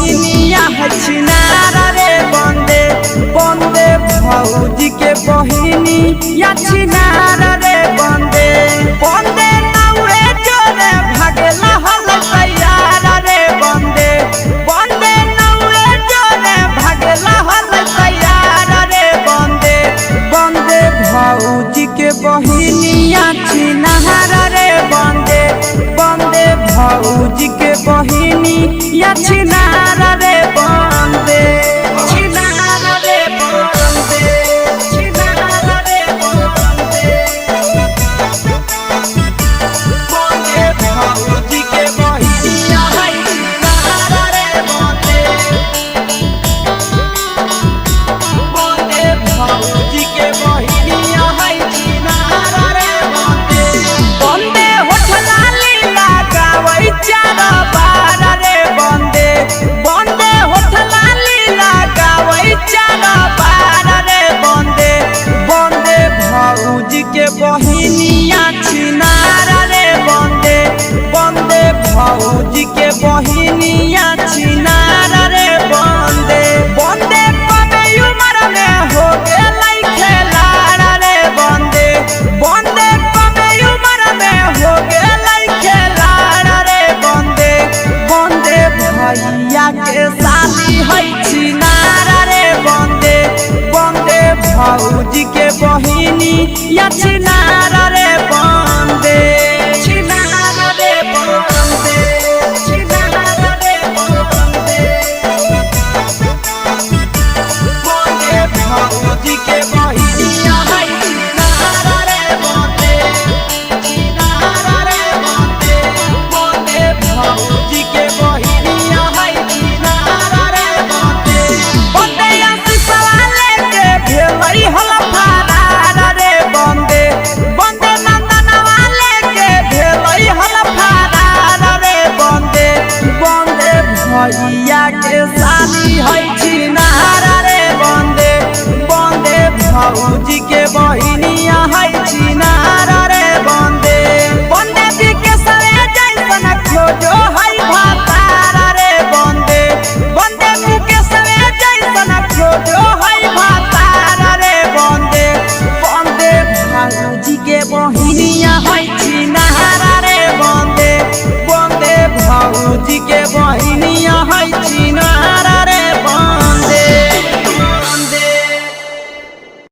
बहिनिया है छिनारा रे बंदे बंदे भौजी के बहिनिया छिनारा रे बंदे बंदे नौए जोरे भागेला हल तैयारा रे बंदे बंदे नौए जोरे भागेला हल तैयारा रे बंदे बंदे भौजी के बहिनिया छिनारा रे बंदे बंदे भौजी के बहिनिया छिनारा रे बंदे छिनारा रे बंदे छिनारा रे बंदे बंदे भौजी के बहिनिया छिनारा रे बंदे बंदे भौजी के बहिनिया छिनारा रे बंदे बंदे होठला लीला गावै चार बार रे बंदे बंदे होठला लीला गावै चार बार रे बंदे बंदे भौजी के बहिनिया छिनारा रे बंदे बंदे भौजी के बहिनिया छिनारा रे बंदे बंदे कमे उम्र में हो गेलै खेलाड़ा रे बंदे बंदे कमे उम्र में हो गेलै खेलाड़ा रे बंदे बंदे भैया के साली है छिनारा रे बंदे बंदे भौजी के बहिनिया छिनारा रे बंदे छिनारा रे बंदे छिनारा रे बंदे बंदे भौजी के बहिनिया छिनारा रे बंदे छिनारा रे बंदे बंदे भौजी के बहिनिया छिनारा रे बंदे बंदे आशीषवा लेके भेलै हल फरार रे बंदे बंदे नंदनवा लेके भेलै हल फरार रे बंदे बंदे भैया के साली है छिनारा रे बंदे बंदे भौजी के बहिनिया छिनारा रे बंदे बंदे बिके सरे जैसन खोजो